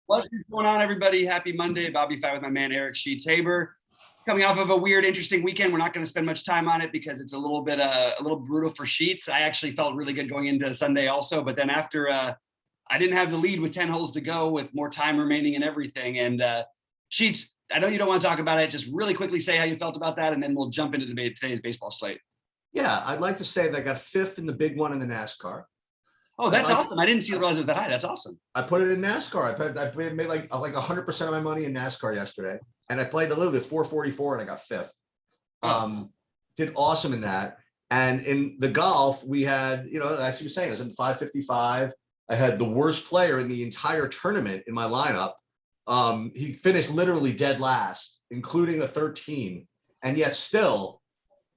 What is going on, everybody? Happy Monday. BobbyFi with my man, Eric Sheets Haber. Coming off of a weird, interesting weekend. We're not going to spend much time on it because it's a little brutal for Sheets. I actually felt really good going into Sunday also, but then after I didn't have the lead with 10 holes to go with more time remaining and everything. And Sheets, I know you don't want to talk about it. Just really quickly say how you felt about that, and then we'll jump into today's baseball slate. Yeah, I'd like to say that I got fifth in the big one in the NASCAR. Oh, that's awesome. I didn't see the relative that high. That's awesome. I put it in NASCAR. I made like 100% of my money in NASCAR yesterday. And I played a little bit, 444, and I got fifth. Did awesome in that. And in the golf, we had, as you were saying, I was in 555. I had the worst player in the entire tournament in my lineup. He finished literally dead last, including a 13. And yet still,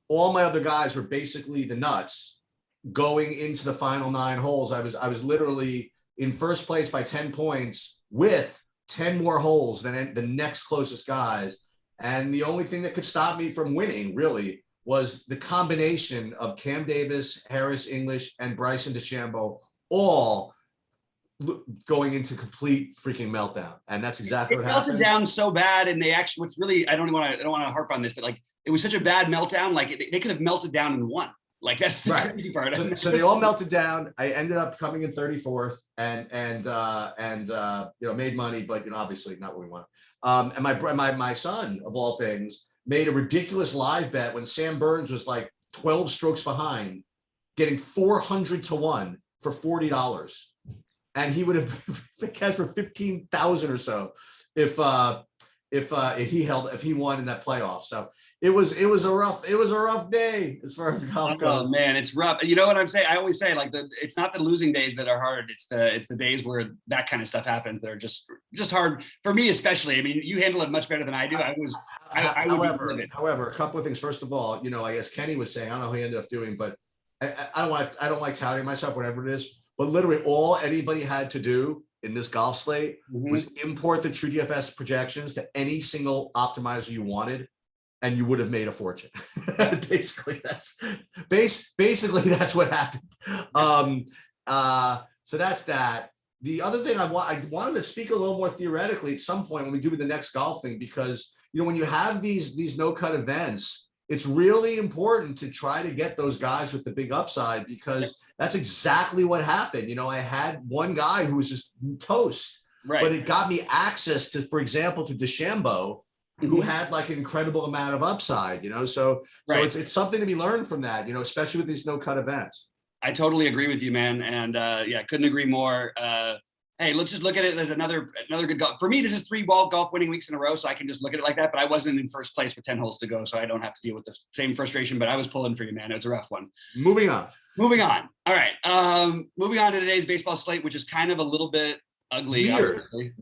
all my other guys were basically the nuts. Going into the final 9 holes, I was literally in first place by 10 points with 10 more holes than the next closest guys. And the only thing that could stop me from winning really was the combination of Cam Davis, Harris English, and Brinson DeChambeau all going into complete freaking meltdown. And that's exactly what happened. Melted down so bad, and they actually, what's really, I don't want to harp on this, but like it was such a bad meltdown, like they could have melted down and won. Like that's the crazy part. So they all melted down. I ended up coming in 34th and made money, but obviously not what we want. And my son, of all things, made a ridiculous live bet when Sam Burns was like 12 strokes behind, getting 400 to 1 for $40. And he would have cashed for 15,000 or so if he won in that playoff. So it was a rough day as far as golf goes. Oh man, it's rough. You know what I'm saying? I always say it's not the losing days that are hard. It's the days where that kind of stuff happens that are just hard for me, especially. I mean, you handle it much better than I do. However, a couple of things. First of all, I guess Kenny was saying, I don't know how he ended up doing, but I don't like touting myself, whatever it is. But literally all anybody had to do in this golf slate was import the True DFS projections to any single optimizer you wanted, and you would have made a fortune. Basically, that's what happened. So that's that. The other thing I wanted to speak a little more theoretically at some point when we do the next golf thing, because when you have these no-cut events, it's really important to try to get those guys with the big upside, because that's exactly what happened. I had one guy who was just toast, right, but it got me access to, for example, to DeChambeau, who had like an incredible amount of upside, so it's something to be learned from that, especially with these no-cut events. I totally agree with you, man. And couldn't agree more. Hey, let's just look at it as another good golf. For me, this is 3 golf winning weeks in a row, so I can just look at it like that. But I wasn't in first place with 10 holes to go, so I don't have to deal with the same frustration. But I was pulling for you, man. It was a rough one. Moving on. All right. Moving on to today's baseball slate, which is kind of a little bit ugly.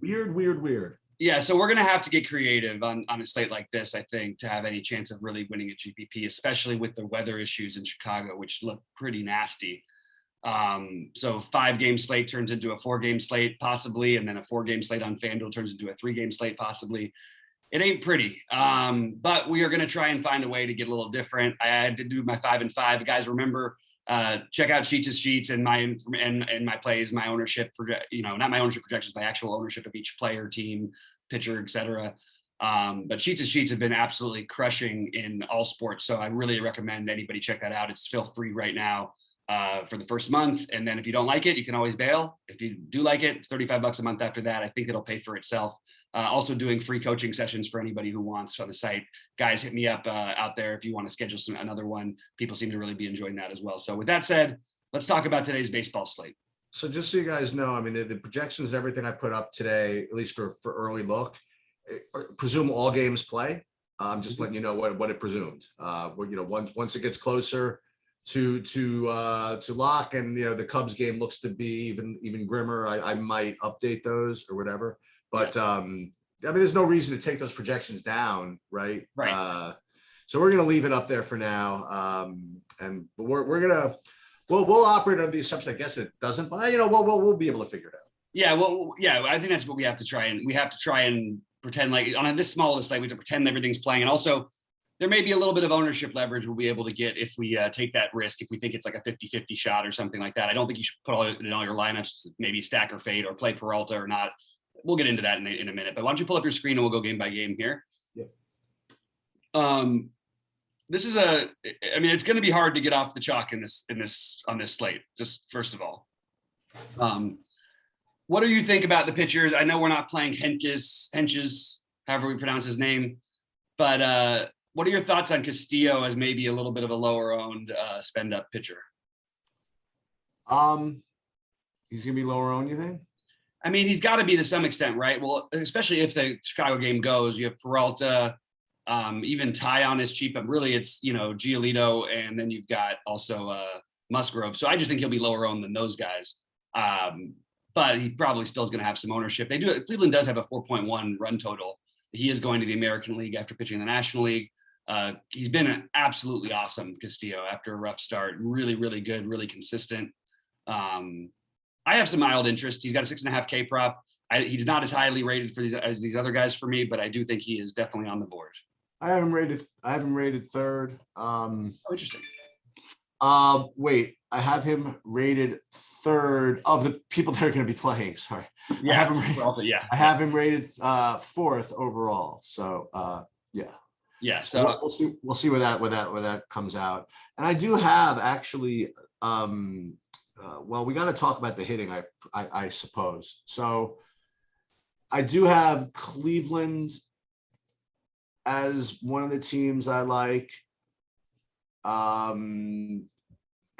Weird. Yeah, so we're going to have to get creative on a slate like this, I think, to have any chance of really winning a GPP, especially with the weather issues in Chicago, which look pretty nasty. So 5-game slate turns into a 4-game slate possibly, and then a 4-game slate on Fanduel turns into a 3-game slate possibly. It ain't pretty, but we are going to try and find a way to get a little different. I had to do my 5 and 5. Guys, remember, check out Sheets and my plays, my ownership, not my ownership projections, my actual ownership of each player, team, pitcher, etc. But Sheets have been absolutely crushing in all sports, so I really recommend anybody check that out. It's still free right now for the first month, and then if you don't like it, you can always bail. If you do like it, it's $35 a month after that. I think it'll pay for itself. Also doing free coaching sessions for anybody who wants on the site. Guys, hit me up out there if you want to schedule another one. People seem to really be enjoying that as well. So with that said, let's talk about today's baseball slate. So just so you guys know, I mean, the projections and everything I put up today, at least for early look, presume all games play. Just letting you know what it presumed. Once it gets closer to lock, and the Cubs game looks to be even grimmer, I might update those or whatever. But I mean, there's no reason to take those projections down, right? Right. So we're gonna leave it up there for now, and we'll operate on the assumption, I guess, it doesn't, but we'll be able to figure it out. Yeah, well, yeah, I think that's what we have to try and pretend like on this small slate, we have to pretend everything's playing, and also there may be a little bit of ownership leverage we'll be able to get if we take that risk, if we think it's like a 50-50 shot or something like that. I don't think you should put all in all your lineups, maybe stack or fade or play Peralta or not. we'll get into that in a minute. But why don't you pull up your screen and we'll go game by game here. Yep. This is it's going to be hard to get off the chalk on this slate. Just first of all, what do you think about the pitchers? I know we're not playing Henches, however we pronounce his name, but what are your thoughts on Castillo as maybe a little bit of a lower owned spend up pitcher? He's gonna be lower owned, you think? I mean, he's got to be to some extent, right? Well, especially if the Chicago game goes, you have Peralta, even Tyon is cheap, but really it's, Giolito, and then you've got also Musgrove. So I just think he'll be lower owned than those guys. But he probably still is going to have some ownership. Cleveland does have a 4.1 run total. He is going to the American League after pitching in the National League. He's been absolutely awesome, Castillo, after a rough start. Really, really good, really consistent. I have some mild interest. He's got a 6.5K prop. He's not as highly rated as these other guys for me, but I do think he is definitely on the board. I have him rated third. Interesting. Wait, I have him rated third of the people that are going to be playing. Sorry. Yeah, I have him rated fourth overall. So yeah. Yeah. So we'll see where that comes out. And I do have actually well, we got to talk about the hitting, I suppose. So I do have Cleveland as one of the teams I like. And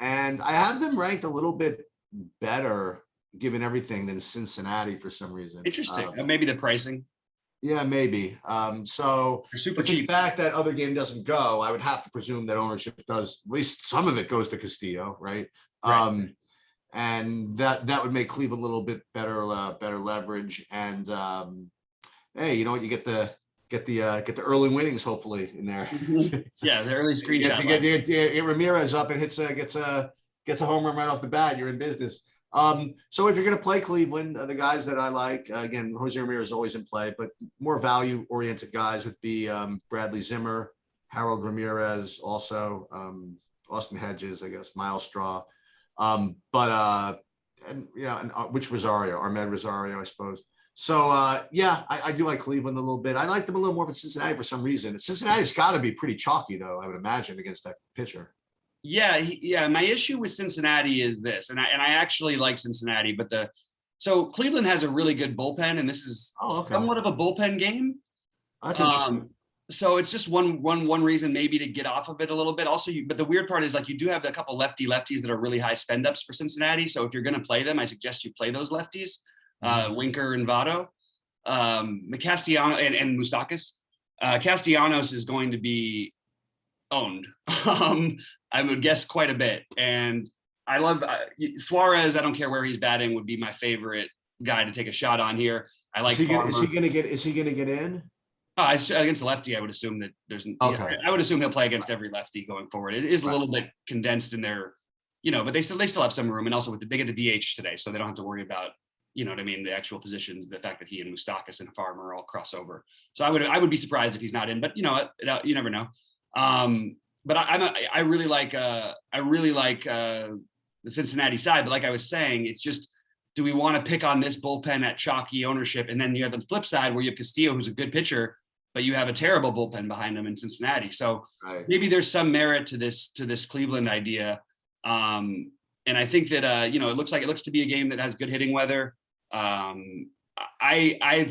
I have them ranked a little bit better, given everything, than Cincinnati for some reason. Interesting. Maybe the pricing. Yeah, maybe. So if in fact that other game doesn't go, I would have to presume that ownership does, at least some of it goes to Castillo, right? And that would make Cleveland a little bit better leverage. And hey, you know what? You get the early winnings hopefully in there. Yeah, the early screenshot. Get Ramirez up and gets a home run right off the bat. You're in business. So if you're going to play Cleveland, the guys that I like, again, Jose Ramirez is always in play, but more value-oriented guys would be Bradley Zimmer, Harold Ramirez, also Austin Hedges, I guess, Miles Straw, and which Rosario, Ahmed Rosario, I suppose. So I do like Cleveland a little bit. I like them a little more than Cincinnati for some reason. Cincinnati's got to be pretty chalky, though, I would imagine, against that pitcher. Yeah. My issue with Cincinnati is this, and I actually like Cincinnati, but so Cleveland has a really good bullpen, and this is somewhat of a bullpen game. That's interesting. So it's just one reason maybe to get off of it a little bit. Also, but the weird part is you do have a couple lefties that are really high spend ups for Cincinnati. So if you're going to play them, I suggest you play those lefties, Winker and Votto, Castellanos and Moustakas. Castellanos is going to be owned. I would guess quite a bit. And I love Suarez. I don't care where he's batting, would be my favorite guy to take a shot on here. I like. Is he going to get in? Against the lefty, I would assume that there's. Okay. I would assume he'll play against every lefty going forward. It is a little bit condensed in their, but they still have some room, and also they get the DH today, so they don't have to worry about, the actual positions. The fact that he and Moustakas and Farmer all cross over. So I would be surprised if he's not in, but you never know. But I really like the Cincinnati side. But like I was saying, it's just, do we want to pick on this bullpen at chalky ownership? And then you have the flip side where you have Castillo, who's a good pitcher, but you have a terrible bullpen behind him in Cincinnati. So maybe there's some merit to this Cleveland idea. And I think that it looks to be a game that has good hitting weather. I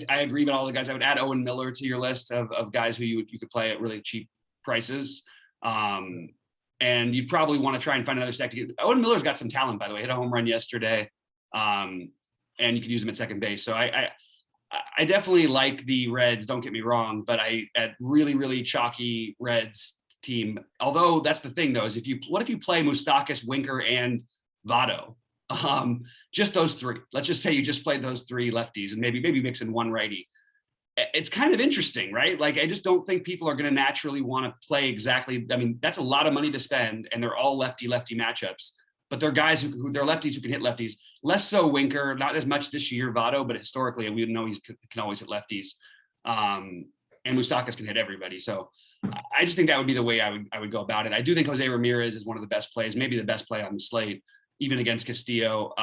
agree with all the guys. I would add Owen Miller to your list of guys who you could play at really cheap prices. And you'd probably want to try and find another stack to get. Owen Miller's got some talent, by the way. Hit a home run yesterday. And you could use him at second base. So I definitely like the Reds, don't get me wrong, but at really, really chalky Reds team. Although that's the thing though, is what if you play Moustakas, Winker, and Votto? Just those three. Let's just say you just played those three lefties and maybe mix in one righty. It's kind of interesting, right? I just don't think people are going to naturally want to play exactly. I mean, that's a lot of money to spend, and they're all lefty matchups. But they're guys who they're lefties who can hit lefties. Less so Winker, not as much this year, Votto, but historically we know he can always hit lefties. And Moustakas can hit everybody. So I just think that would be the way I would go about it. I do think Jose Ramirez is one of the best plays, maybe the best play on the slate, even against Castillo.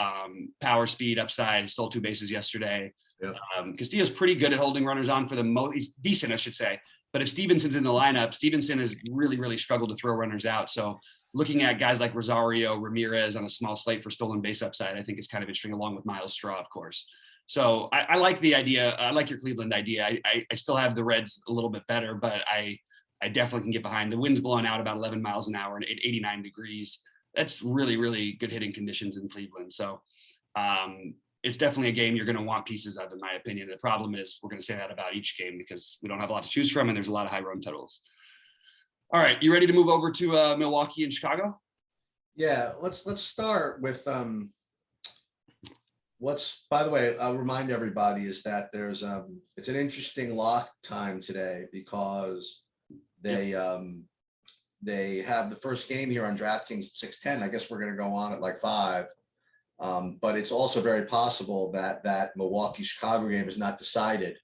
Power, speed, upside, stole 2 bases yesterday. Yep. Castillo's pretty good at holding runners on for the most. He's decent, I should say. But if Stevenson's in the lineup, Stevenson has really, really struggled to throw runners out. So looking at guys like Rosario, Ramirez on a small slate for stolen base upside, I think is kind of interesting, along with Miles Straw, of course. So I like the idea. I like your Cleveland idea. I still have the Reds a little bit better, but I definitely can get behind. The wind's blowing out about 11 miles an hour and 89 degrees. That's really, really good hitting conditions in Cleveland. So it's definitely a game you're going to want pieces of, in my opinion. The problem is we're going to say that about each game because we don't have a lot to choose from and there's a lot of high run totals. All right, you ready to move over to Milwaukee and Chicago? Yeah, let's start with by the way, I'll remind everybody is that there's it's an interesting lock time today because they have the first game here on DraftKings at 6:10. I guess we're going to go on at like 5. But it's also very possible that Milwaukee Chicago game is not decided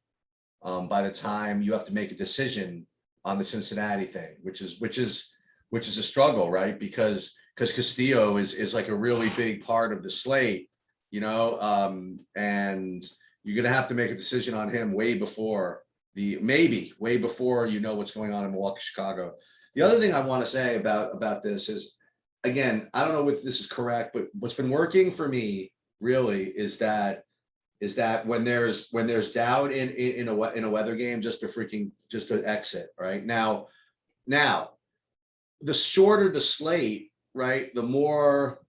by the time you have to make a decision on the Cincinnati thing, which is a struggle, right? Because Castillo is like a really big part of the slate, and you're gonna have to make a decision on him way before what's going on in Milwaukee Chicago. The other thing I want to say about this is, again, I don't know if this is correct, but what's been working for me really is that when there's doubt in a weather game, just to exit right now, the shorter the slate, right, the more,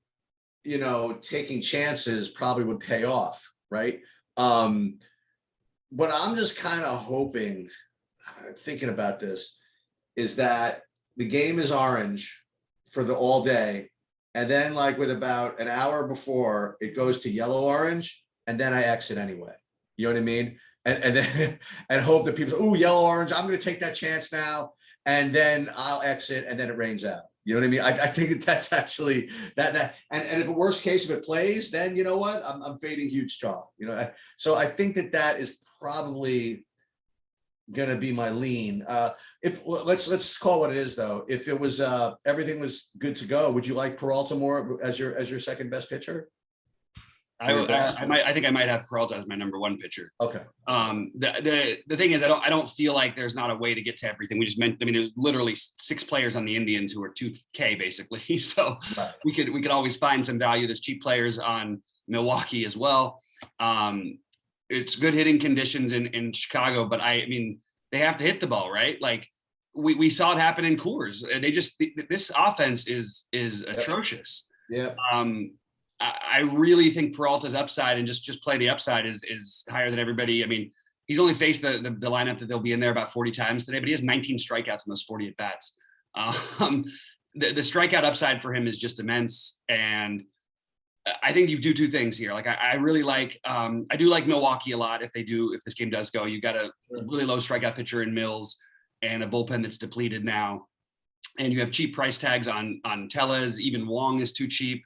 taking chances probably would pay off, right? What I'm just kind of hoping, thinking about this, is that the game is orange for the all day, and then like with about an hour before it goes to yellow orange, and then I exit anyway. You know what I mean? And then and hope that people say, "Ooh, yellow orange, I'm going to take that chance now," and then I'll exit, and then it rains out. You know what I mean? I think that's actually that and if the worst case if it plays, then you know what? I'm fading huge chalk. So I think that is probably gonna be my lean. If let's call it what it is though. If it was everything was good to go, would you like Peralta more as your second best pitcher? I think I might have Peralta as my number 1 pitcher. Okay. The thing is, I don't feel like there's not a way to get to everything. We just meant, there's literally 6 players on the Indians who are 2K basically. So right. we could always find some value. There's cheap players on Milwaukee as well. It's good hitting conditions in Chicago, but they have to hit the ball, right? Like we saw it happen in Coors. This offense is atrocious. Yeah. I really think Peralta's upside and just play the upside is higher than everybody. He's only faced the lineup that they'll be in there about 40 times today, but he has 19 strikeouts in those 40 at bats. The strikeout upside for him is just immense. And I think you do 2 things here. Like I really like, I do like Milwaukee a lot. If this game does go, you got a really low strikeout pitcher in Mills and a bullpen that's depleted now. And you have cheap price tags on Tellez. Even Wong is too cheap.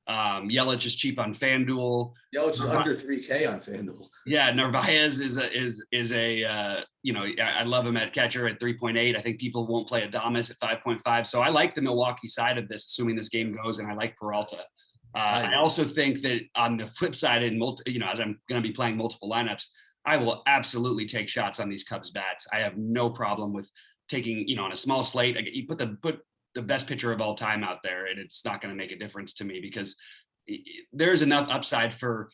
Yelich is cheap on Fanduel. Yelich is under 3K on Fanduel. Yeah, Narvaez is a I love him at catcher at 3.8. I think people won't play Adames at 5.5. So I like the Milwaukee side of this, assuming this game goes, and I like Peralta. I also think that on the flip side, as I'm going to be playing multiple lineups, I will absolutely take shots on these Cubs bats. I have no problem with taking, on a small slate. You put the best pitcher of all time out there, and it's not going to make a difference to me because there's enough upside for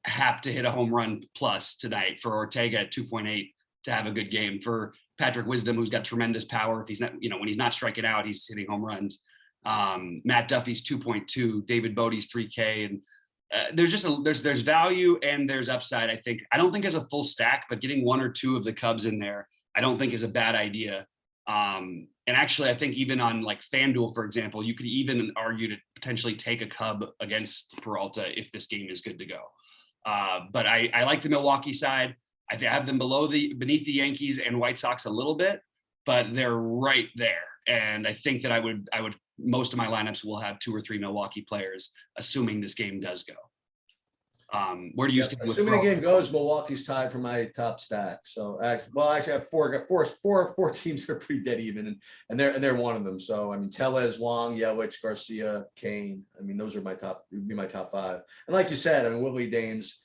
Happ to hit a home run plus tonight, for Ortega at 2.8 to have a good game, for Patrick Wisdom, who's got tremendous power. If he's not, when he's not striking out, he's hitting home runs. Matt Duffy's 2.2, David Bodie's 3K, and there's value and there's upside. I don't think as a full stack, but getting 1 or 2 of the Cubs in there, I don't think is a bad idea. And actually, I think even on like FanDuel, for example, you could even argue to potentially take a Cub against Peralta if this game is good to go. But I like the Milwaukee side. I have them beneath the Yankees and White Sox a little bit, but they're right there. And I think that I would most of my lineups will have 2 or 3 Milwaukee players, assuming this game does go. Where do you stand with assuming the game goes? Milwaukee's tied for my top stack. So actually I have four teams that are pretty dead even, and they're one of them. So Tellez, Wong, Yelich, Garcia, Kane. Those are my top. Would be my top 5. And like you said, Willie Dames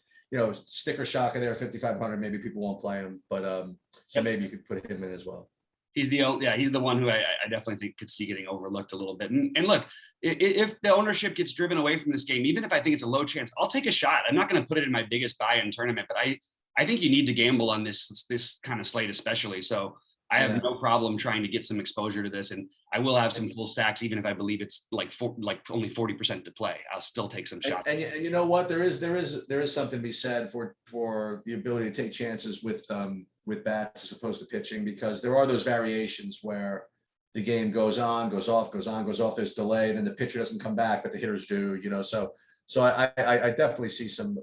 sticker shock in there, 5,500. Maybe people won't play him, but so maybe you could put him in as well. He's the one who I definitely think could see getting overlooked a little bit. And look, if the ownership gets driven away from this game, even if I think it's a low chance, I'll take a shot. I'm not going to put it in my biggest buy-in tournament, but I think you need to gamble on this kind of slate, especially. So I have no problem trying to get some exposure to this, and I will have some full stacks, even if I believe it's like only 40% to play. I'll still take some shots. And you know what? There is something to be said for the ability to take chances with bats as opposed to pitching, because there are those variations where the game goes on, goes off, goes on, goes off. There's delay, then the pitcher doesn't come back, but the hitters do. So I definitely see some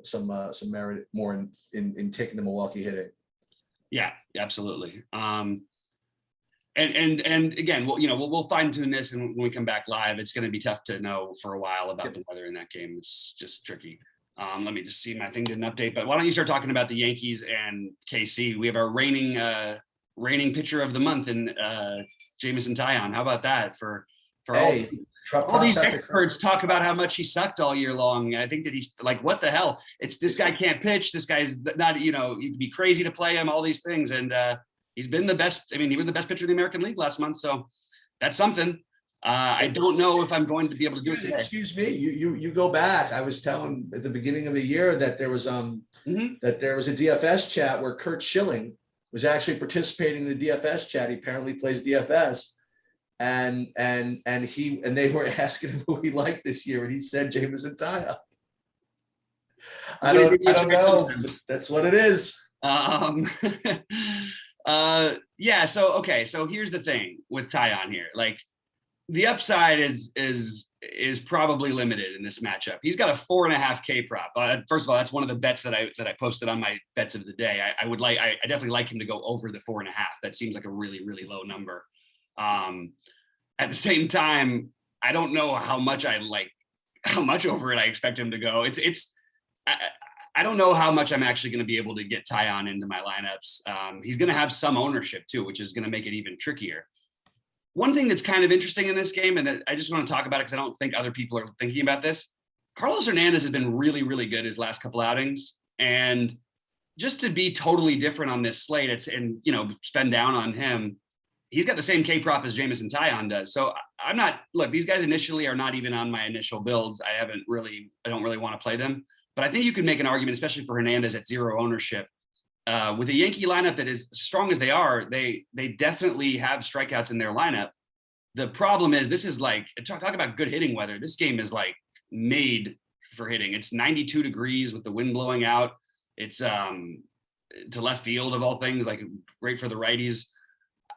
merit more in taking the Milwaukee hitting. Yeah, absolutely. And again, we'll fine tune this, and when we come back live, it's going to be tough to know for a while about the weather in that game. It's just tricky. Let me just see, my thing didn't update, but why don't you start talking about the Yankees and KC? We have our reigning pitcher of the month in Jameson Taillon. How about that for all these experts talk about how much he sucked all year long. I think that he's like, what the hell? It's this guy can't pitch. This guy's not, you'd be crazy to play him, all these things. And he's been the best. I mean, he was the best pitcher in the American League last month. So that's something. I don't know if I'm going to be able to do it today. Excuse me. You go back. I was telling at the beginning of the year that there was a DFS chat where Kurt Schilling was actually participating in the DFS chat. He apparently plays DFS. And they were asking him who he liked this year, and he said Jameson Taillon. I don't know. That's what it is. So here's the thing with Taillon here. Like, the upside is probably limited in this matchup. He's got a 4.5K prop. First of all, that's one of the bets that I posted on my bets of the day. I definitely like him to go over the 4.5. That seems like a really, really low number. At the same time, I don't know how much over it I expect him to go. I don't know how much I'm actually going to be able to get Taillon into my lineups. He's going to have some ownership too, which is going to make it even trickier. One thing that's kind of interesting in this game, and that I just want to talk about it because I don't think other people are thinking about this. Carlos Hernandez has been really, really good his last couple outings. And just to be totally different on this slate, spend down on him. He's got the same K prop as Jameson Taillon does. So these guys initially are not even on my initial builds. I don't really want to play them, but I think you could make an argument, especially for Hernandez at zero ownership. With a Yankee lineup that is as strong as they are, they definitely have strikeouts in their lineup. The problem is, this is like, talk about good hitting weather. This game is like made for hitting. It's 92 degrees with the wind blowing out. It's to left field of all things, like great for the righties.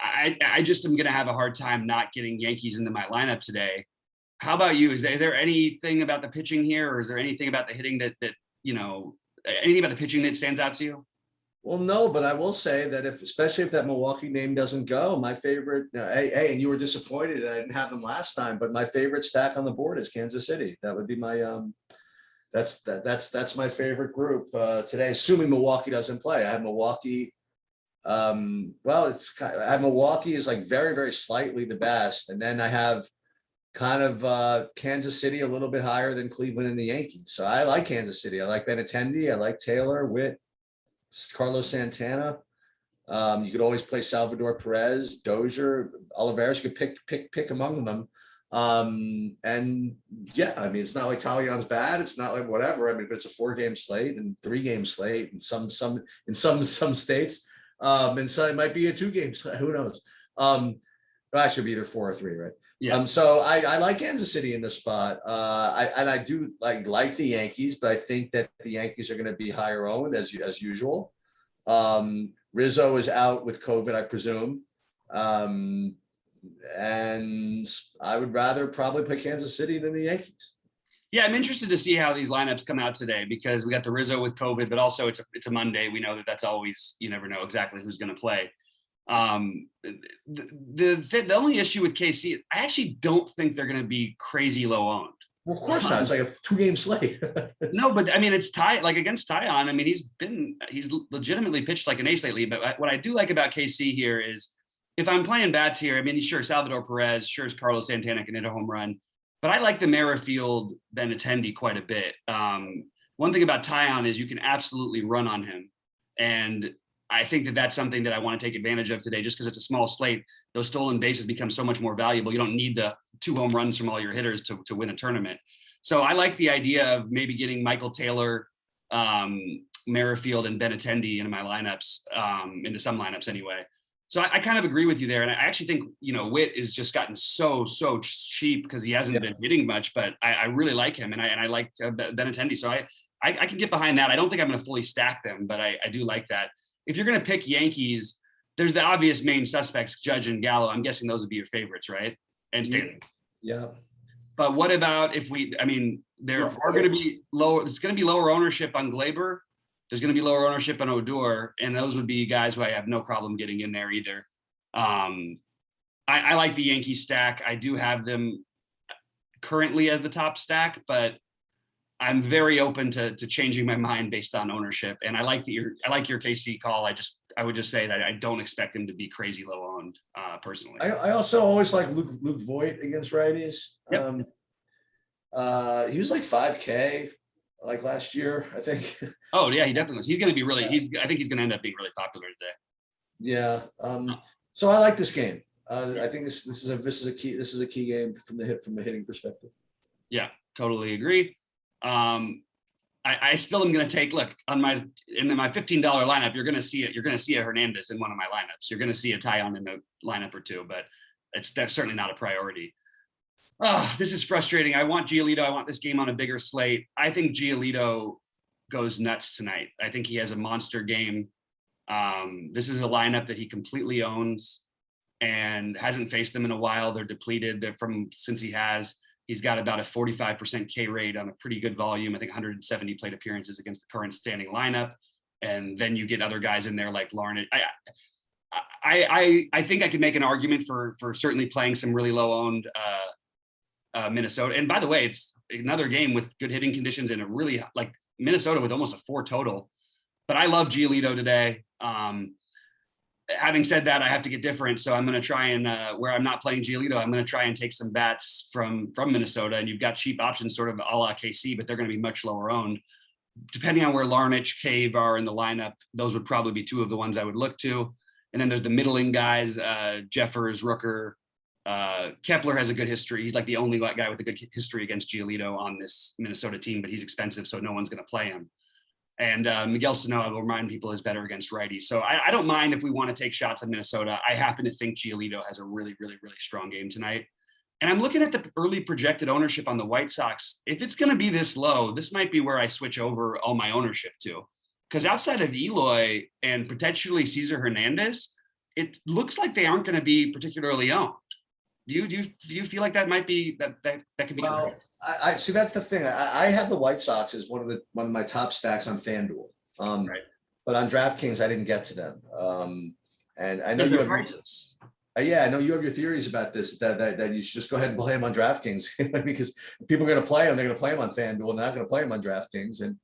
I just am going to have a hard time not getting Yankees into my lineup today. How about you? Is there anything about the pitching here, or is there anything about the hitting that anything about the pitching that stands out to you? Well, no, but I will say that especially if that Milwaukee name doesn't go, my favorite, and you were disappointed I didn't have them last time, but my favorite stack on the board is Kansas City. That would be my, that's my favorite group today, assuming Milwaukee doesn't play. I have Milwaukee. I have Milwaukee is like very, very slightly the best. And then I have kind of Kansas City a little bit higher than Cleveland and the Yankees. So I like Kansas City. I like Benintendi. I like Taylor, Witt, Carlos Santana. You could always play Salvador Perez, Dozier, Olivares. You could pick among them. It's not like Taillon's bad. It's not like whatever. I mean, but it's a 4-game slate and 3-game slate and some states. And so it might be a 2-game slate. Who knows? That should be either 4 or 3, right? Yeah. So I like Kansas City in this spot. I do like the Yankees, but I think that the Yankees are going to be higher owned as usual. Rizzo is out with COVID, I presume. And I would rather probably play Kansas City than the Yankees. Yeah, I'm interested to see how these lineups come out today, because we got the Rizzo with COVID, but also it's a Monday. We know that's always, you never know exactly who's going to play. The only issue with KC, I actually don't think they're going to be crazy low owned. Well, of course not. It's like a 2-game slate. No, but I mean, it's like against Taillon. I mean, he's legitimately pitched like an ace lately. But what I do like about KC here is, if I'm playing bats here, I mean, sure, Salvador Perez, sure, Carlos Santana can hit a home run, but I like the Merrifield Benintendi quite a bit. one thing about Tyon is you can absolutely run on him. And I think that that's something that I want to take advantage of today, just because it's a small slate. Those stolen bases become so much more valuable. You don't need the 2 home runs from all your hitters to win a tournament. So I like the idea of maybe getting Michael Taylor, Merrifield, and Benintendi into my lineups, into some lineups anyway. So I kind of agree with you there. And I actually think, Witt has just gotten so cheap because he hasn't been hitting much, but I really like him. And I like Benintendi. So I can get behind that. I don't think I'm going to fully stack them, but I do like that. If you're going to pick Yankees, there's the obvious main suspects, Judge and Gallo. I'm guessing those would be your favorites, right? And Stanton. Yeah. But what about if there are going to be there's going to be lower ownership on Glaber. There's going to be lower ownership on Odor, and those would be guys who I have no problem getting in there either. I like the Yankees stack. I do have them currently as the top stack, but I'm very open to changing my mind based on ownership. And I like your KC call. I would just say that I don't expect him to be crazy low owned personally. I also always like Luke Voigt against righties. Yep. He was like 5K like last year, I think. Oh yeah, he definitely is. He's going to be I think he's going to end up being really popular today. Yeah. So I like this game. I think this is a key game from the hitting perspective. Yeah, totally agree. I still am going to take, look, in my $15 lineup, you're going to see it. You're going to see a Hernandez in one of my lineups. You're going to see a Tyon in a lineup or two, but that's certainly not a priority. Oh, this is frustrating. I want Giolito. I want this game on a bigger slate. I think Giolito goes nuts tonight. I think he has a monster game. This is a lineup that he completely owns and hasn't faced them in a while. They're depleted. Since he has. He's got about a 45% K rate on a pretty good volume. I think 170 plate appearances against the current standing lineup. And then you get other guys in there like Larned. I think I could make an argument for certainly playing some really low owned Minnesota. And by the way, it's another game with good hitting conditions and a really like Minnesota with almost a 4 total. But I love Giolito today. Having said that, I have to get different. So I'm going to try and where I'm not playing Giolito, I'm going to try and take some bats from Minnesota. And you've got cheap options sort of a la KC, but they're going to be much lower owned. Depending on where Larnach, Cave are in the lineup, those would probably be 2 of the ones I would look to. And then there's the middling guys, Jeffers, Rooker. Kepler has a good history. He's like the only guy with a good history against Giolito on this Minnesota team, but he's expensive, so no one's going to play him. And Miguel Sano, I will remind people, is better against righties. So I don't mind if we want to take shots at Minnesota. I happen to think Giolito has a really, really, really strong game tonight. And I'm looking at the early projected ownership on the White Sox. If it's going to be this low, this might be where I switch over all my ownership to. Because outside of Eloy and potentially Cesar Hernandez, it looks like they aren't going to be particularly owned. Do you feel like that might be that could be? Well, I see. That's the thing. I have the White Sox as one of my top stacks on FanDuel. Right. But on DraftKings, I didn't get to them. And I know you have prices. I know you have your theories about this. That you should just go ahead and play them on DraftKings because people are going to play them. They're going to play them on FanDuel, and they're not going to play them on DraftKings. And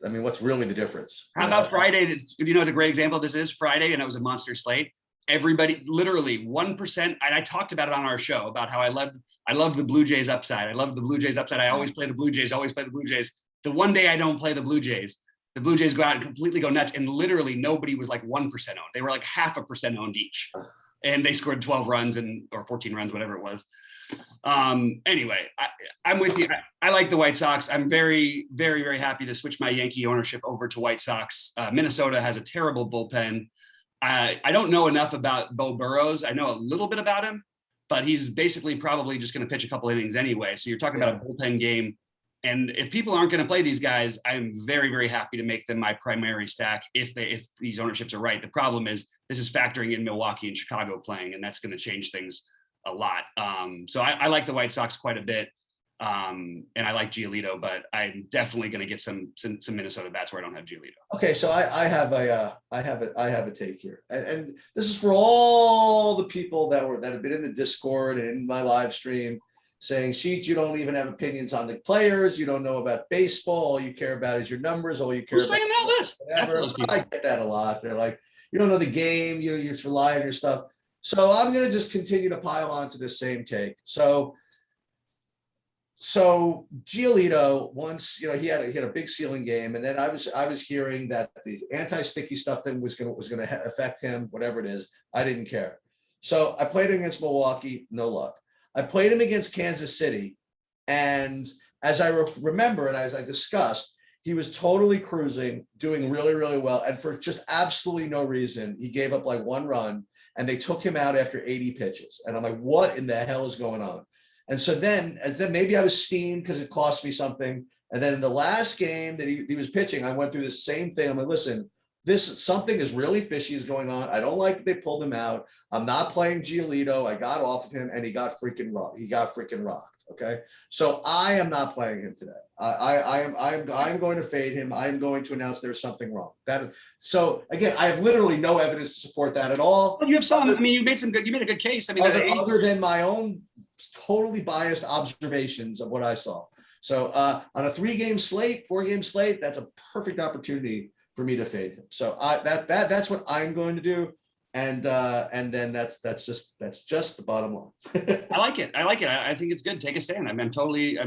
I mean, what's really the difference? How about Friday? It's a great example. This is Friday, and it was a monster slate. Everybody, literally 1%. And I talked about it on our show about how I love the Blue Jays upside. I love the Blue Jays upside. I always play the Blue Jays, The one day I don't play the Blue Jays go out and completely go nuts. And literally nobody was like 1% owned. They were like 0.5% owned each. And they scored 12 runs or 14 runs, whatever it was. Anyway, I'm with you. I like the White Sox. I'm very, very, very happy to switch my Yankee ownership over to White Sox. Minnesota has a terrible bullpen. I don't know enough about Bo Burrows. I know a little bit about him, but he's basically probably just going to pitch a couple innings anyway. So you're talking about a bullpen game. And if people aren't going to play these guys, I'm very, very happy to make them my primary stack if these ownerships are right. The problem is this is factoring in Milwaukee and Chicago playing, and that's going to change things a lot. So I like the White Sox quite a bit. And I like Giolito, but I'm definitely going to get some Minnesota bats where I don't have Giolito. Okay, so I have a take here, and this is for all the people that have been in the Discord and in my live stream saying, Sheets, you don't even have opinions on the players, you don't know about baseball, all you care about is your numbers, all you care about. I get that a lot. They're like, you don't know the game, you just rely on your stuff. So I'm going to just continue to pile on to the same take. So So Giolito once, he had a big ceiling game, and then I was hearing that the anti-sticky stuff then was gonna affect him, whatever it is. I didn't care. So I played against Milwaukee, no luck. I played him against Kansas City, and as I remember and as I discussed, he was totally cruising, doing really, really well, and for just absolutely no reason, he gave up like 1 run, and they took him out after 80 pitches, and I'm like, what in the hell is going on? And so then maybe I was steamed because it cost me something. And then in the last game that he was pitching, I went through the same thing. I'm like, listen, something is really fishy is going on. I don't like that they pulled him out. I'm not playing Giolito. I got off of him and he got freaking rocked. Okay. So I am not playing him today. I'm going to fade him. I'm going to announce there's something wrong. So again, I have literally no evidence to support that at all. Well, you have some. I mean, you made a good case. I mean, other than my own totally biased observations of what I saw. So on a 3-game slate, 4-game slate, that's a perfect opportunity for me to fade him. So that's what I'm going to do. And then that's just the bottom line. I like it. I think it's good. Take a stand. I'm totally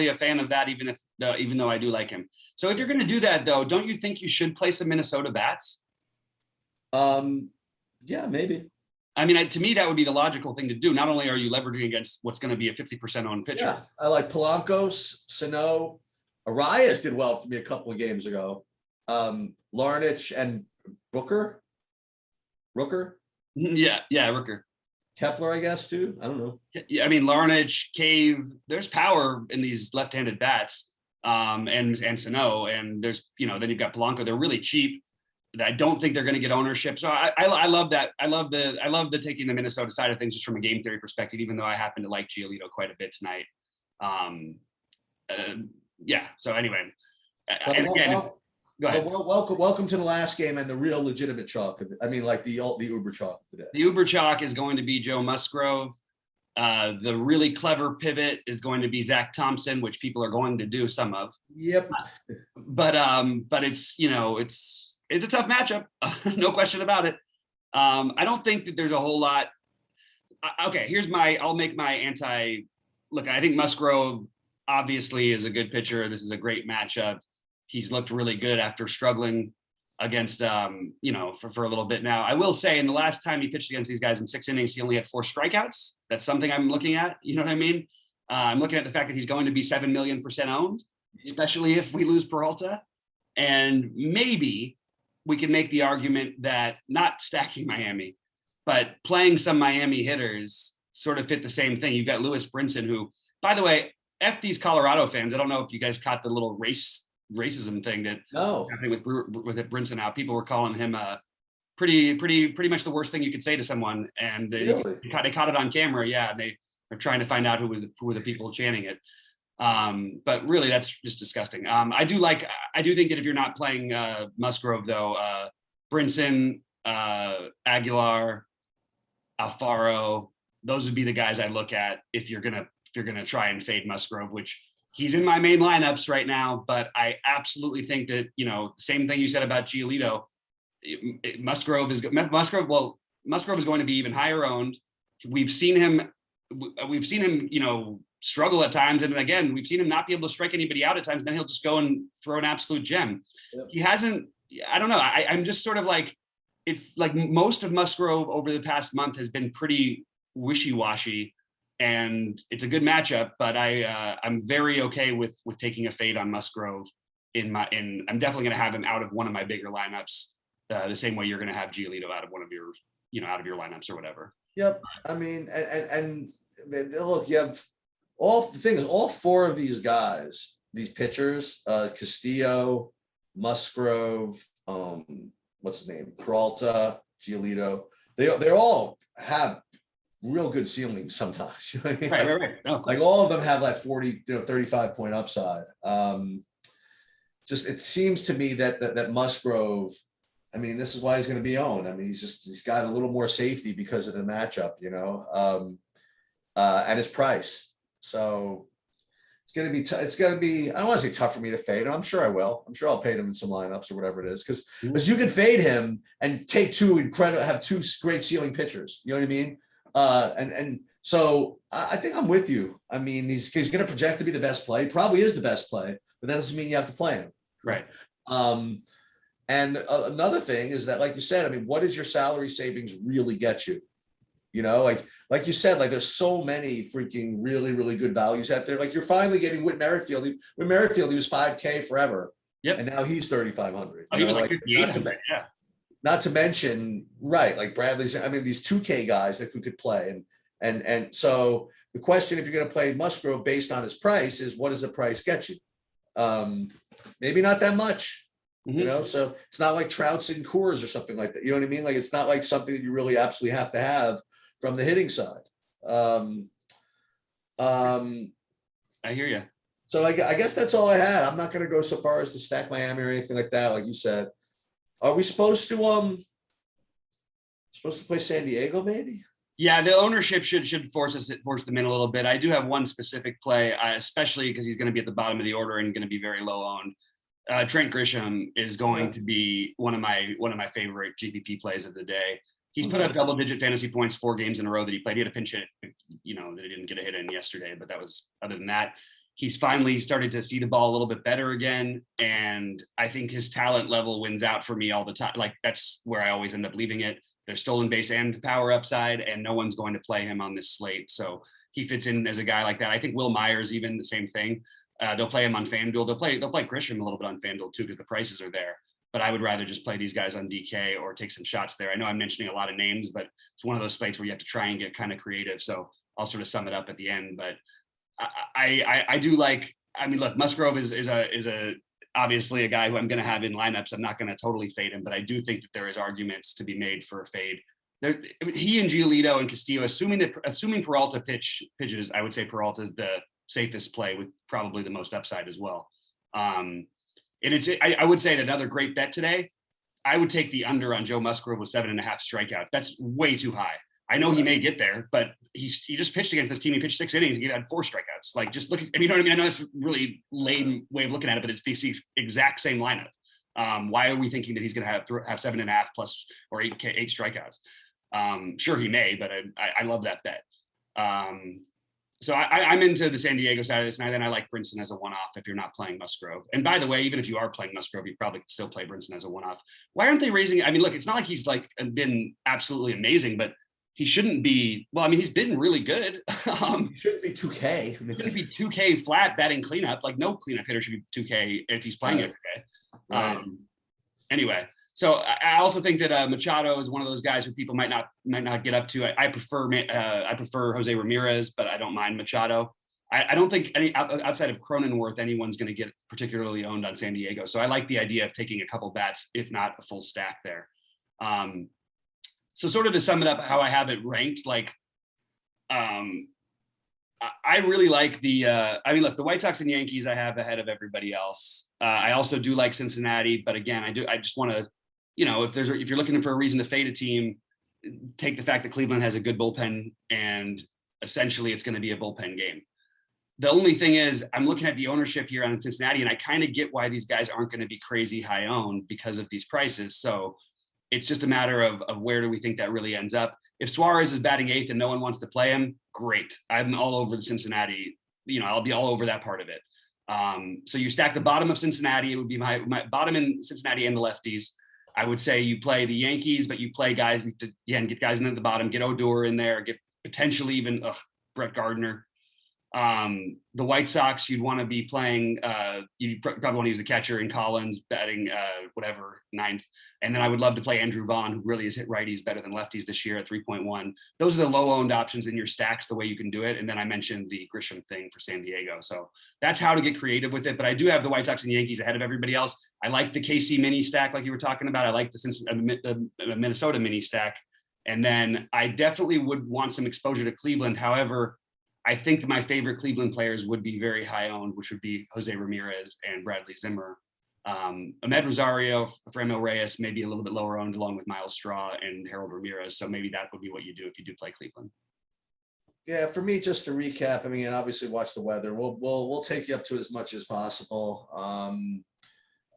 a fan of that, even though I do like him. So if you're going to do that though, don't you think you should play some Minnesota bats? Yeah, maybe. I mean, to me, that would be the logical thing to do. Not only are you leveraging against what's going to be a 50% owned pitcher. Yeah, I like Polanco, Sano. Arias did well for me a couple of games ago. Larnach and Rooker. Yeah, Rooker. Kepler, I guess, too. I don't know. Yeah, I mean, Larnach, Cave, there's power in these left-handed bats, and Sano, and there's, then you've got Polanco. They're really cheap. I don't think they're going to get ownership. So I love that. I love the taking the Minnesota side of things just from a game theory perspective, even though I happen to like Giolito quite a bit tonight. Yeah. So anyway, and again, go ahead. Well, welcome to the last game and the real legitimate chalk. I mean, like the Uber chalk of the day. The Uber chalk is going to be Joe Musgrove. The really clever pivot is going to be Zach Thompson, which people are going to do some of. Yep. But it's it's a tough matchup, no question about it. I don't think that there's a whole lot. Okay, I'll make my look. I think Musgrove obviously is a good pitcher. This is a great matchup. He's looked really good after struggling against, for a little bit now. I will say in the last time he pitched against these guys in 6 innings, he only had 4 strikeouts. That's something I'm looking at. You know what I mean? I'm looking at the fact that he's going to be 7 million % owned, especially if we lose Peralta. And maybe we can make the argument that not stacking Miami, but playing some Miami hitters sort of fit the same thing. You've got Lewis Brinson, who, by the way, F these Colorado fans. I don't know if you guys caught the little racism thing that happening with Brinson out. People were calling him pretty much the worst thing you could say to someone, and they caught it on camera. Yeah, and they are trying to find out who were the people chanting it. But really, that's just disgusting. I do think that if you're not playing Musgrove though, Brinson, Aguilar, Alfaro, those would be the guys I look at if you're gonna try and fade Musgrove, which he's in my main lineups right now. But I absolutely think that same thing you said about Giolito. Musgrove is going to be even higher owned. We've seen him, struggle at times. And again, we've seen him not be able to strike anybody out at times. Then he'll just go and throw an absolute gem. Yep. He hasn't, I don't know. I'm just sort of like, it's like most of Musgrove over the past month has been pretty wishy-washy, and it's a good matchup, but I'm very okay with taking a fade on Musgrove I'm definitely going to have him out of one of my bigger lineups, the same way you're going to have Giolito out of one of your, out of your lineups or whatever. Yep. I mean, and look, you have all 4 of these guys, these pitchers, Castillo, Musgrove, what's his name, Peralta, Giolito, they all have real good ceilings sometimes. You know what I mean? Right. No, like all of them have like 40, 35 point upside. Just it seems to me that Musgrove, I mean, this is why he's going to be owned. I mean, he's got a little more safety because of the matchup, and his price. So it's going to be, I don't want to say tough for me to fade him. I'm sure I will. I'm sure I'll fade him in some lineups or whatever it is. Because you can fade him and take have 2 great ceiling pitchers. You know what I mean? And So I think I'm with you. I mean, he's going to project to be the best play. Probably is the best play, but that doesn't mean you have to play him. Right. And another thing is that, like you said, I mean, what does your salary savings really get you? You know, like you said, like there's so many freaking really, really good values out there. Like you're finally getting Whit Merrifield. Whit Merrifield, he was 5K forever. Yep. And now he's 3,500. Oh, he was like 5,800. Yeah. Not to mention, right, like Bradley's, I mean, these 2K guys that could play. And so the question, if you're going to play Musgrove based on his price, is what does the price get you? Maybe not that much. You know, so it's not like Trouts and Coors or something like that. You know what I mean? Like it's not like something that you really absolutely have to have from the hitting side. I hear you. So I guess that's all I had. I'm not going to go so far as to stack Miami or anything like that. Like you said, are we supposed to play San Diego maybe? Yeah, the ownership should force them in a little bit. I do have one specific play, especially because he's going to be at the bottom of the order and going to be very low owned. Trent Grisham is going to be one of my favorite GPP plays of the day. He's put up double-digit fantasy points 4 games in a row that he played. He had a pinch hit, you know, that he didn't get a hit in yesterday, but that was, other than that, he's finally started to see the ball a little bit better again. And I think his talent level wins out for me all the time. Like that's where I always end up leaving it. There's stolen base and power upside, and no one's going to play him on this slate. So he fits in as a guy like that. I think Will Myers, even the same thing. They'll play him on Fanduel. They'll play Grisham a little bit on Fanduel too, because the prices are there. But I would rather just play these guys on DK or take some shots there. I know I'm mentioning a lot of names, but it's one of those slates where you have to try and get kind of creative. So I'll sort of sum it up at the end. But I do like. I mean, look, Musgrove is a obviously a guy who I'm going to have in lineups. I'm not going to totally fade him, but I do think that there is arguments to be made for a fade. He and Giolito and Castillo, assuming Peralta pitches, I would say Peralta is the safest play with probably the most upside as well. And I would say that another great bet today, I would take the under on Joe Musgrove with 7.5 strikeouts. That's way too high. I know he may get there, but he just pitched against this team. He pitched 6 innings. He had 4 strikeouts. Like just look, you know what I mean? I know it's a really lame way of looking at it, but it's the exact same lineup. Why are we thinking that he's going to have 7.5 plus or 8 strikeouts? Sure, he may, but I love that bet. So I'm into the San Diego side of this, and then I like Brinson as a one-off if you're not playing Musgrove. And by the way, even if you are playing Musgrove, you probably could still play Brinson as a one-off. Why aren't they raising? I mean, look, it's not like he's like been absolutely amazing, but he shouldn't be. Well, I mean, he's been really good. He shouldn't be 2K. He shouldn't be 2K flat batting cleanup. Like no cleanup hitter should be 2K if he's playing every day. Right. Anyway. So I also think that Machado is one of those guys who people might not get up to. I prefer Jose Ramirez, but I don't mind Machado. I don't think any outside of Cronenworth, anyone's going to get particularly owned on San Diego. So I like the idea of taking a couple bats, if not a full stack there. So sort of to sum it up, how I have it ranked, like I really like the. I mean, look, the White Sox and Yankees I have ahead of everybody else. I also do like Cincinnati, but again, I just want to. You know, if you're looking for a reason to fade a team, take the fact that Cleveland has a good bullpen and essentially it's going to be a bullpen game. The only thing is I'm looking at the ownership here on Cincinnati, and I kind of get why these guys aren't going to be crazy high owned because of these prices. So it's just a matter of where do we think that really ends up. If Suarez is batting 8th and no one wants to play him, great. I'm all over the Cincinnati. You know, I'll be all over that part of it. So you stack the bottom of Cincinnati. It would be my bottom in Cincinnati and the lefties. I would say you play the Yankees, but you play guys to, again, get guys in at the bottom, get Odor in there, get potentially even Brett Gardner. The White Sox, you'd want to be playing, you'd probably want to use the catcher in Collins batting whatever, 9th. And then I would love to play Andrew Vaughn, who really has hit righties better than lefties this year at 3.1. Those are the low owned options in your stacks, the way you can do it. And then I mentioned the Grisham thing for San Diego. So that's how to get creative with it. But I do have the White Sox and Yankees ahead of everybody else. I like the KC mini stack, like you were talking about. I like the Minnesota mini stack. And then I definitely would want some exposure to Cleveland. However, I think my favorite Cleveland players would be very high owned, which would be Jose Ramirez and Bradley Zimmer. Ahmed Rosario, Framil Reyes, maybe a little bit lower owned, along with Miles Straw and Harold Ramirez. So maybe that would be what you do if you do play Cleveland. Yeah, for me, just to recap, I mean, and obviously watch the weather. We'll take you up to as much as possible.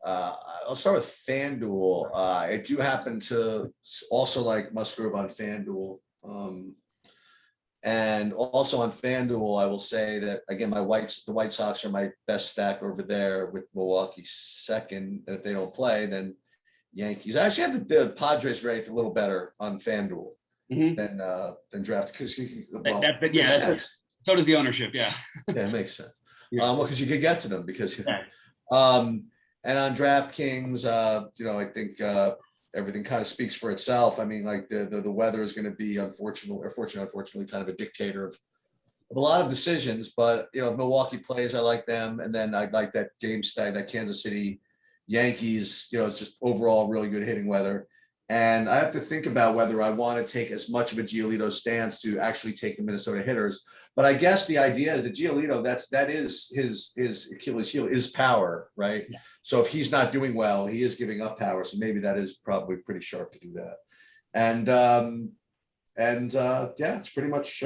I'll start with FanDuel. I do happen to also like Musgrove on FanDuel. And also on FanDuel, I will say that again, the White Sox are my best stack over there, with Milwaukee second. And if they don't play, then Yankees. I actually have the Padres ranked a little better on FanDuel than draft, because so does the ownership. Yeah. Yeah, it makes sense. Yeah. Well, because you could get to them because Yeah. And on DraftKings, I think everything kind of speaks for itself. I mean, like the weather is going to be unfortunately, kind of a dictator of a lot of decisions. But if Milwaukee plays, I like them, and then I like that game stack, that Kansas City Yankees. It's just overall really good hitting weather. And I have to think about whether I want to take as much of a Giolito stance to actually take the Minnesota hitters. But I guess the idea is that Giolito, that is his Achilles heel, is power, right? Yeah. So if he's not doing well, he is giving up power. So maybe that is probably pretty sharp to do that. And it's pretty much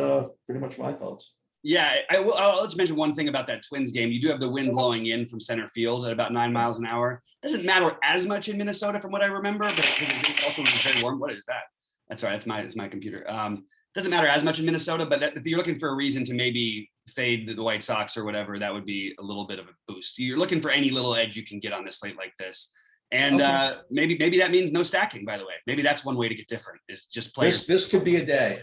my thoughts. Yeah, I'll just mention one thing about that Twins game. You do have the wind blowing in from center field at about 9 miles an hour. Doesn't matter as much in Minnesota from what I remember, but it also was very warm. What is that? That's all right. It's my computer. Doesn't matter as much in Minnesota, but if you're looking for a reason to maybe fade the White Sox or whatever, that would be a little bit of a boost. You're looking for any little edge you can get on this slate like this. And maybe that means no stacking, by the way. Maybe that's one way to get different, is just play. This could be a day.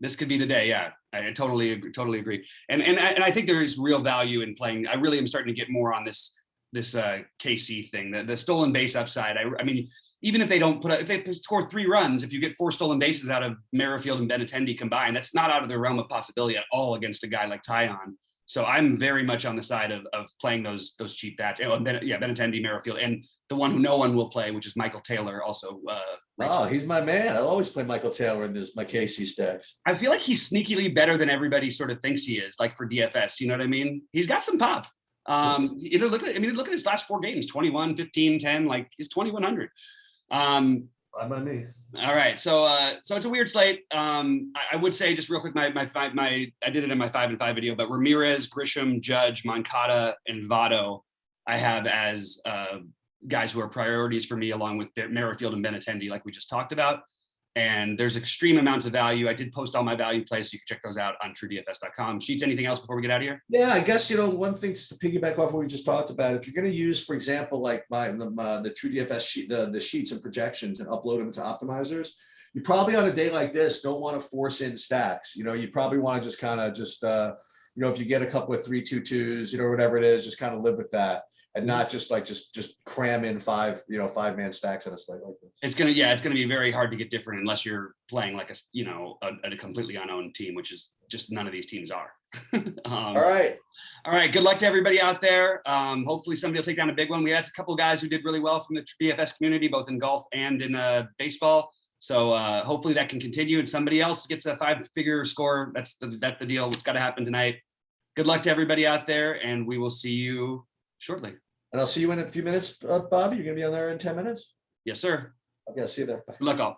This could be the day. Yeah, I totally agree. And I think there is real value in playing. I really am starting to get more on this KC thing, the stolen base upside. I mean, even if they if they score 3 runs, if you get 4 stolen bases out of Merrifield and Benintendi combined, that's not out of the realm of possibility at all against a guy like Tyon. So I'm very much on the side of playing those cheap bats. Benintendi, Merrifield, and the one who no one will play, which is Michael Taylor. Also, he's my man. I always play Michael Taylor in my KC stacks. I feel like he's sneakily better than everybody sort of thinks he is. Like for DFS, you know what I mean? He's got some pop. Look at his last 4 games: 21, 15, 10. Like he's 2,100. By me. All right, so it's a weird slate. I would say just real quick, my I did it in my 5 and 5 video, but Ramirez, Grisham, Judge, Moncada, and Votto I have as guys who are priorities for me, along with Merrifield and Benintendi, like we just talked about. And there's extreme amounts of value. I did post all my value plays, so you can check those out on truedfs.com. Sheets, anything else before we get out of here? Yeah, I guess, one thing just to piggyback off what we just talked about, if you're going to use, for example, like the True DFS sheet, the sheets and projections, and upload them to optimizers, you probably on a day like this don't want to force in stacks. You probably want to just kind of if you get a couple of 3-2-2s, whatever it is, just kind of live with that. And not just cram in 5-man stacks on a slate like this. It's gonna be very hard to get different unless you're playing like a completely unowned team, which is just none of these teams are. All right. Good luck to everybody out there. Hopefully somebody will take down a big one. We had a couple of guys who did really well from the DFS community, both in golf and in baseball. So hopefully that can continue, and somebody else gets a 5-figure score. That's the deal. It's got to happen tonight. Good luck to everybody out there, and we will see you shortly. And I'll see you in a few minutes, Bobby. You're going to be on there in 10 minutes? Yes, sir. Okay, I'll see you there. Bye. Good luck all.